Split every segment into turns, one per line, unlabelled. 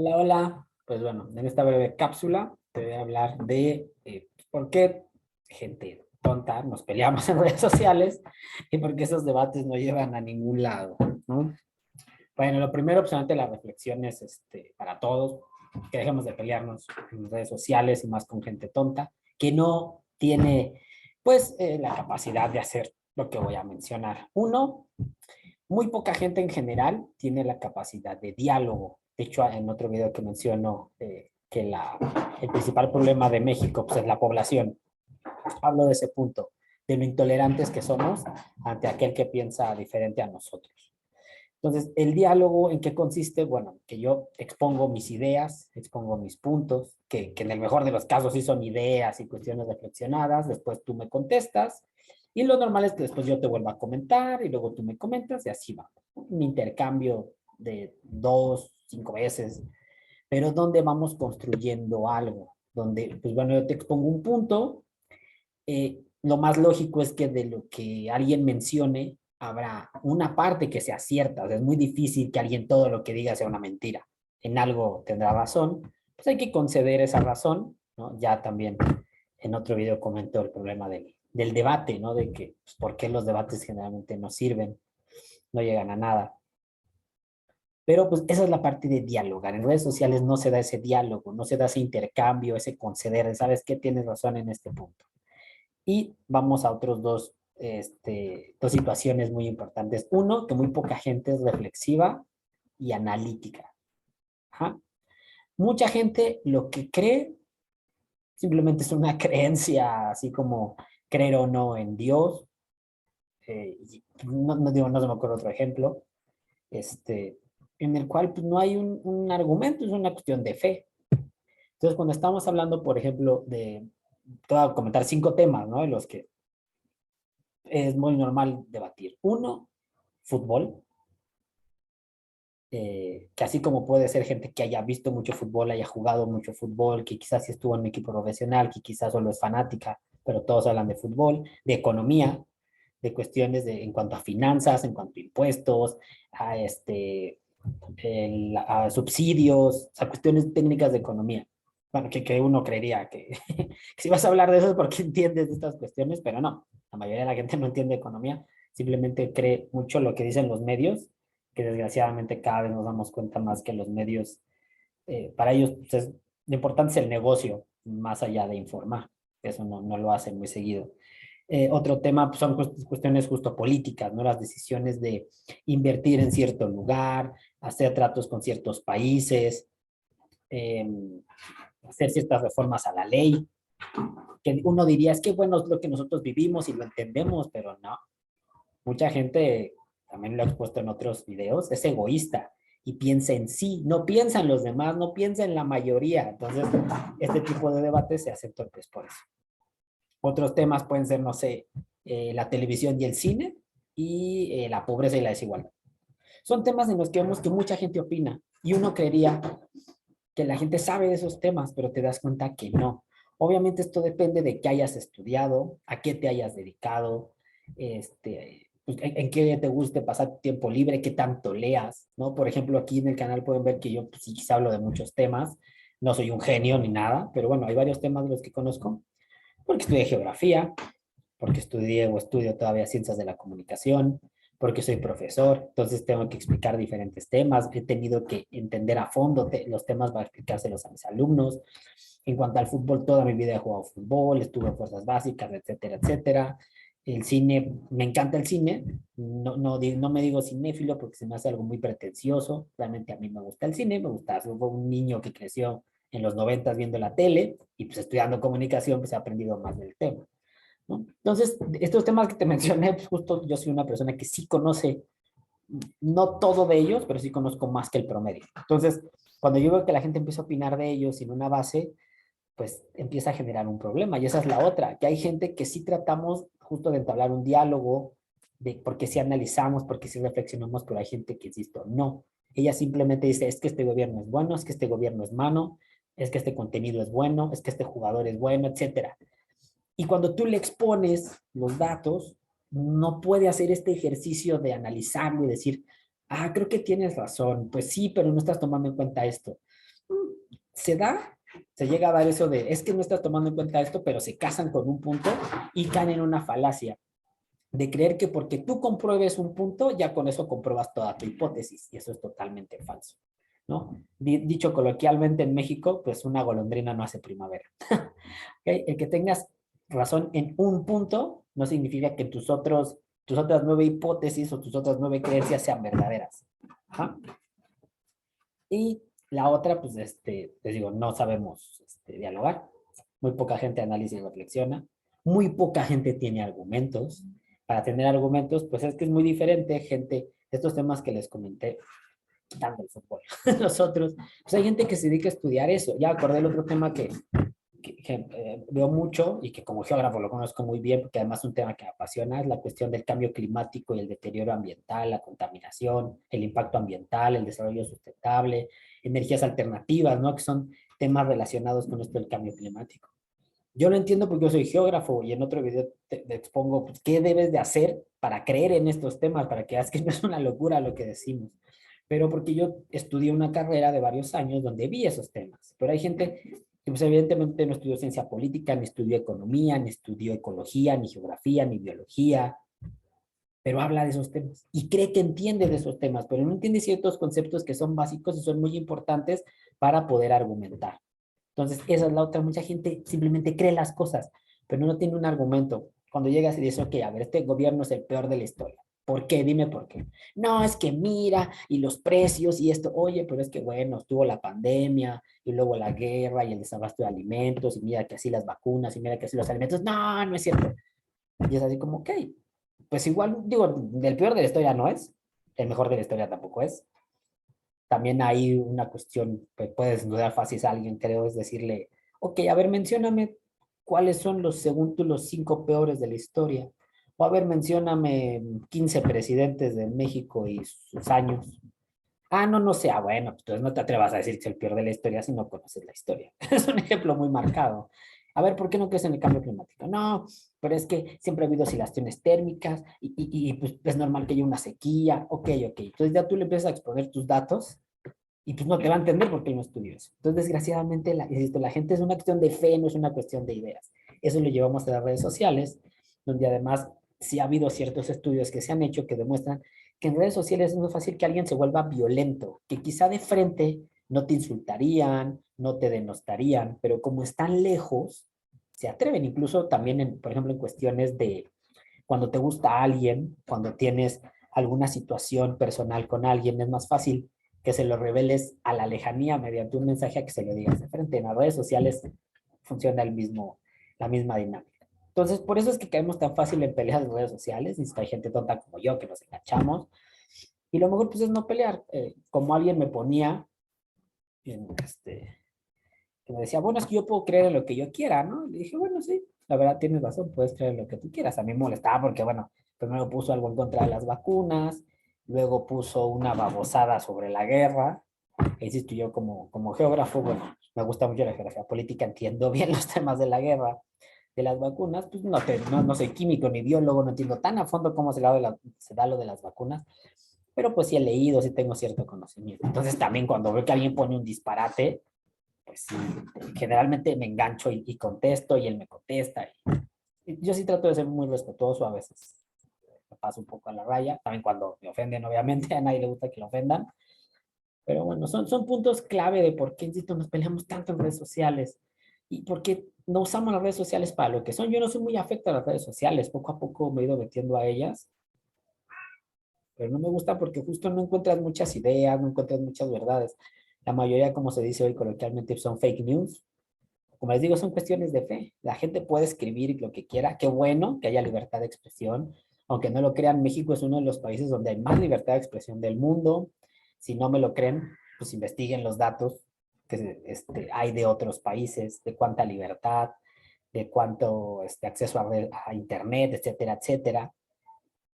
Hola, hola. Pues bueno, en esta breve cápsula te voy a hablar de por qué gente tonta nos peleamos en redes sociales y por qué esos debates no llevan a ningún lado, ¿no? Bueno, lo primero, pues, la reflexión es para todos, que dejemos de pelearnos en redes sociales y más con gente tonta, que no tiene, pues, la capacidad de hacer lo que voy a mencionar. Uno, muy poca gente en general tiene la capacidad de diálogo. De hecho, en otro video que menciono que el principal problema de México pues, es la población. Hablo de ese punto, de lo intolerantes que somos ante aquel que piensa diferente a nosotros. Entonces, ¿el diálogo en qué consiste? Bueno, que yo expongo mis ideas, expongo mis puntos, que en el mejor de los casos sí son ideas y cuestiones reflexionadas, después tú me contestas, y lo normal es que después yo te vuelva a comentar y luego tú me comentas y así va. Un intercambio de 2, 5 veces, pero donde vamos construyendo algo, donde, pues bueno, yo te expongo un punto, lo más lógico es que de lo que alguien mencione, habrá una parte que sea cierta. O sea, es muy difícil que alguien todo lo que diga sea una mentira. En algo tendrá razón, pues hay que conceder esa razón, ¿no? Ya también en otro video comentó el problema del debate, ¿no? De que, pues, ¿por qué los debates generalmente no sirven? No llegan a nada. Pero pues esa es la parte de dialogar. En redes sociales no se da ese diálogo, no se da ese intercambio, ese conceder, ¿sabes qué? Tienes razón en este punto. Y vamos a otros dos situaciones muy importantes. Uno, que muy poca gente es reflexiva y analítica. Ajá. Mucha gente lo que cree simplemente es una creencia, así como creer o no en Dios. No se me ocurre otro ejemplo, este, en el cual pues, no hay un argumento, es una cuestión de fe. Entonces, cuando estamos hablando, por ejemplo, te voy a comentar 5 temas, ¿no? En los que es muy normal debatir. Uno, fútbol, que así como puede ser gente que haya visto mucho fútbol, haya jugado mucho fútbol, que quizás sí estuvo en un equipo profesional, que quizás solo es fanática, pero todos hablan de fútbol, de economía, de cuestiones en cuanto a finanzas, en cuanto a impuestos, a, a subsidios, a cuestiones técnicas de economía. Bueno, que uno creería que si vas a hablar de eso es porque entiendes de estas cuestiones, pero no, la mayoría de la gente no entiende economía, simplemente cree mucho lo que dicen los medios, que desgraciadamente cada vez nos damos cuenta más que los medios, para ellos pues, lo importante es el negocio, más allá de informar, eso no lo hacen muy seguido. Otro tema pues, son cuestiones justo políticas, ¿no? Las decisiones de invertir en cierto lugar, hacer tratos con ciertos países, eh, hacer ciertas reformas a la ley, que uno diría, es que bueno, es lo que nosotros vivimos y lo entendemos, pero no. Mucha gente, también lo he expuesto en otros videos, es egoísta y piensa en sí, no piensa en los demás, no piensa en la mayoría. Entonces, este tipo de debates se hacen torpes por eso. Otros temas pueden ser, no sé, la televisión y el cine y la pobreza y la desigualdad. Son temas en los que vemos que mucha gente opina y uno creería que la gente sabe de esos temas, pero te das cuenta que no. Obviamente esto depende de qué hayas estudiado, a qué te hayas dedicado, pues, en qué te guste pasar tiempo libre, qué tanto leas, ¿no? Por ejemplo, aquí en el canal pueden ver que yo pues, sí quizá hablo de muchos temas, no soy un genio ni nada, pero bueno, hay varios temas de los que conozco, porque estudié geografía, porque estudié o estudio todavía ciencias de la comunicación, porque soy profesor, entonces tengo que explicar diferentes temas, he tenido que entender a fondo los temas para explicárselos a mis alumnos. En cuanto al fútbol, toda mi vida he jugado fútbol, estuve en fuerzas básicas, etcétera, etcétera. El cine, me encanta el cine, no me digo cinéfilo porque se me hace algo muy pretencioso, realmente a mí me gusta el cine, me gusta, soy un niño que creció en los 90 viendo la tele y pues estudiando comunicación pues he aprendido más del tema. ¿No? Entonces, estos temas que te mencioné, pues justo yo soy una persona que sí conoce, no todo de ellos, pero sí conozco más que el promedio. Entonces, cuando yo veo que la gente empieza a opinar de ellos sin una base, pues empieza a generar un problema. Y esa es la otra, que hay gente que sí tratamos justo de entablar un diálogo, porque sí analizamos, porque sí reflexionamos, pero hay gente que, insisto, no. Ella simplemente dice, es que este gobierno es bueno, es que este gobierno es malo, es que este contenido es bueno, es que este jugador es bueno, etcétera. Y cuando tú le expones los datos, no puede hacer este ejercicio de analizarlo y decir, ah, creo que tienes razón, pues sí, pero no estás tomando en cuenta esto. se llega a dar eso de, es que no estás tomando en cuenta esto, pero se casan con un punto y caen en una falacia de creer que porque tú compruebes un punto, ya con eso compruebas toda tu hipótesis, y eso es totalmente falso, ¿no? Dicho coloquialmente en México, pues una golondrina no hace primavera. ¿Okay? El que tengas razón en un punto no significa que tus otras 9 hipótesis o tus otras 9 creencias sean verdaderas. ¿Ah? Y la otra, pues, les digo, no sabemos dialogar. Muy poca gente analiza y reflexiona. Muy poca gente tiene argumentos. Para tener argumentos, pues es que es muy diferente, gente, estos temas que les comenté, quitando el fútbol. Los otros, pues hay gente que se dedica a estudiar eso. Ya acordé el otro tema que veo mucho y que como geógrafo lo conozco muy bien, porque además es un tema que me apasiona, es la cuestión del cambio climático y el deterioro ambiental, la contaminación, el impacto ambiental, el desarrollo sustentable, energías alternativas, ¿no? Que son temas relacionados con esto del cambio climático. Yo lo entiendo porque yo soy geógrafo y en otro video te expongo pues, qué debes de hacer para creer en estos temas, para que veas que no es una locura lo que decimos. Pero porque yo estudié una carrera de varios años donde vi esos temas. Pero hay gente que pues, evidentemente no estudió ciencia política, ni estudió economía, ni estudió ecología, ni geografía, ni biología, pero habla de esos temas y cree que entiende de esos temas, pero no entiende ciertos conceptos que son básicos y son muy importantes para poder argumentar. Entonces, esa es la otra. Mucha gente simplemente cree las cosas, pero no tiene un argumento. Cuando llegas y dices, ok, a ver, este gobierno es el peor de la historia. ¿Por qué? Dime por qué. No, es que mira, y los precios y esto, oye, pero es que bueno, estuvo la pandemia y luego la guerra y el desabasto de alimentos y mira que así las vacunas y mira que así los alimentos. No, no es cierto. Y es así como, ok, pues igual, digo, del peor de la historia no es, el mejor de la historia tampoco es. También hay una cuestión que puedes dudar fácil a alguien, creo, es decirle, ok, a ver, mencióname cuáles son los, según tú, los 5 peores de la historia. O a ver, mencióname 15 presidentes de México y sus años. Ah, no, no sé. Ah, bueno, pues entonces no te atrevas a decir que es el peor de la historia si no conoces la historia. Es un ejemplo muy marcado. A ver, ¿por qué no crees en el cambio climático? No, pero es que siempre ha habido oscilaciones térmicas y pues es normal que haya una sequía. Ok, ok. Entonces ya tú le empiezas a exponer tus datos y pues no te va a entender porque él no estudió eso. Entonces, desgraciadamente, insisto, la gente es una cuestión de fe, no es una cuestión de ideas. Eso lo llevamos a las redes sociales, donde además sí ha habido ciertos estudios que se han hecho que demuestran que en redes sociales es muy fácil que alguien se vuelva violento, que quizá de frente no te insultarían, no te denostarían, pero como están lejos, se atreven incluso también, por ejemplo, en cuestiones de cuando te gusta a alguien, cuando tienes alguna situación personal con alguien, es más fácil que se lo reveles a la lejanía mediante un mensaje a que se lo digas de frente. En las redes sociales funciona la misma dinámica. Entonces, por eso es que caemos tan fácil en peleas de redes sociales, y hay gente tonta como yo que nos enganchamos, y lo mejor pues es no pelear. Como alguien me ponía, en, que me decía, bueno, es que yo puedo creer en lo que yo quiera, ¿no? Le dije, bueno, sí, la verdad tienes razón, puedes creer en lo que tú quieras. A mí me molestaba porque, bueno, primero puso algo en contra de las vacunas, luego puso una babosada sobre la guerra. E insisto, yo como geógrafo, bueno, me gusta mucho la geografía política, entiendo bien los temas de la guerra, de las vacunas, pues no soy químico ni biólogo, no entiendo tan a fondo cómo se da lo de las vacunas, pero pues sí he leído, sí tengo cierto conocimiento. Entonces también cuando veo que alguien pone un disparate, pues sí, generalmente me engancho y contesto y él me contesta. Y yo sí trato de ser muy respetuoso, a veces me paso un poco a la raya, también cuando me ofenden, obviamente, a nadie le gusta que lo ofendan, pero bueno, son puntos clave de por qué, insisto, nos peleamos tanto en redes sociales y por qué no usamos las redes sociales para lo que son. Yo no soy muy afecto a las redes sociales, poco a poco me he ido metiendo a ellas, pero no me gusta porque justo no encuentras muchas ideas, no encuentras muchas verdades. La mayoría, como se dice hoy coloquialmente, son fake news. Como les digo, son cuestiones de fe. La gente puede escribir lo que quiera. Qué bueno que haya libertad de expresión. Aunque no lo crean, México es uno de los países donde hay más libertad de expresión del mundo. Si no me lo creen, pues investiguen los datos que hay de otros países, de cuánta libertad, de cuánto acceso a Internet, etcétera, etcétera.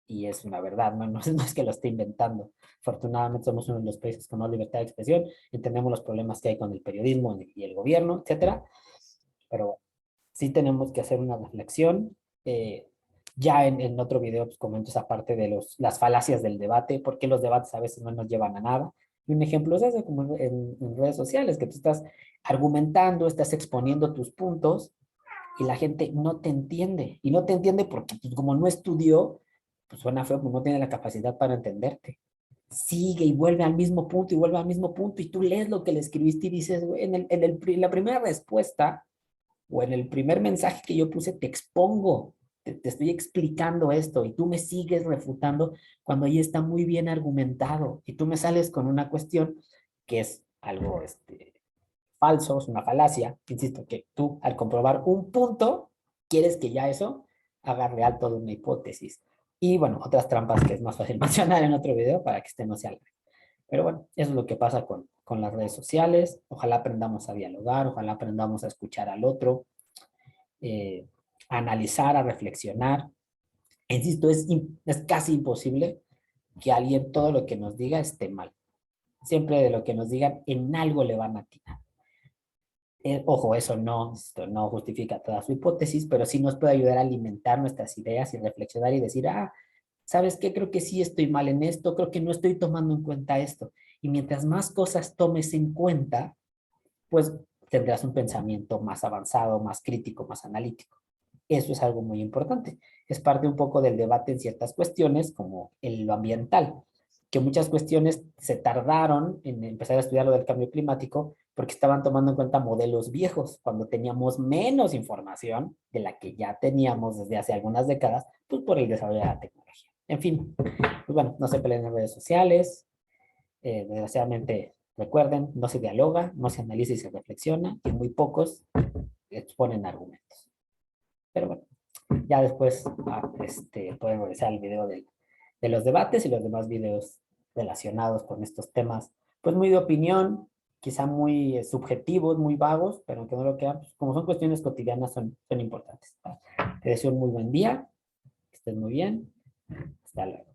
Y es una verdad, no es que lo esté inventando. Afortunadamente somos uno de los países con más libertad de expresión, entendemos los problemas que hay con el periodismo y el gobierno, etcétera, pero sí tenemos que hacer una reflexión. Ya en otro video pues, comento esa parte de las falacias del debate, porque los debates a veces no nos llevan a nada. Y un ejemplo es eso, como en redes sociales, que tú estás argumentando, estás exponiendo tus puntos y la gente no te entiende. Y no te entiende porque pues, como no estudió, pues suena feo, pues no tiene la capacidad para entenderte. Sigue y vuelve al mismo punto y vuelve al mismo punto y tú lees lo que le escribiste y dices, güey, la primera respuesta o en el primer mensaje que yo puse te expongo, te estoy explicando esto y tú me sigues refutando cuando ahí está muy bien argumentado y tú me sales con una cuestión que es algo falso, es una falacia, insisto, que tú al comprobar un punto, quieres que ya eso haga real toda una hipótesis. Y bueno, otras trampas que es más fácil mencionar en otro video para que este no sea largo. Pero bueno, eso es lo que pasa con las redes sociales. Ojalá aprendamos a dialogar, ojalá aprendamos a escuchar al otro, eh, a analizar, a reflexionar. Insisto, es casi imposible que alguien todo lo que nos diga esté mal. Siempre de lo que nos digan, en algo le van a atinar. Ojo, eso no, esto no justifica toda su hipótesis, pero sí nos puede ayudar a alimentar nuestras ideas y reflexionar y decir, ah, ¿sabes qué? Creo que sí estoy mal en esto, creo que no estoy tomando en cuenta esto. Y mientras más cosas tomes en cuenta, pues tendrás un pensamiento más avanzado, más crítico, más analítico. Eso es algo muy importante. Es parte un poco del debate en ciertas cuestiones, como en lo ambiental, que muchas cuestiones se tardaron en empezar a estudiar lo del cambio climático porque estaban tomando en cuenta modelos viejos, cuando teníamos menos información de la que ya teníamos desde hace algunas décadas, pues por el desarrollo de la tecnología. En fin, pues bueno, no se peleen en redes sociales. Desgraciadamente, recuerden, no se dialoga, no se analiza y se reflexiona, y muy pocos exponen argumentos. Pero bueno, ya después pueden regresar al video de los debates y los demás videos relacionados con estos temas, pues muy de opinión, quizá muy subjetivos, muy vagos, pero aunque no lo crean, pues, como son cuestiones cotidianas, son importantes. ¿Va? Te deseo un muy buen día, que estés muy bien, hasta luego.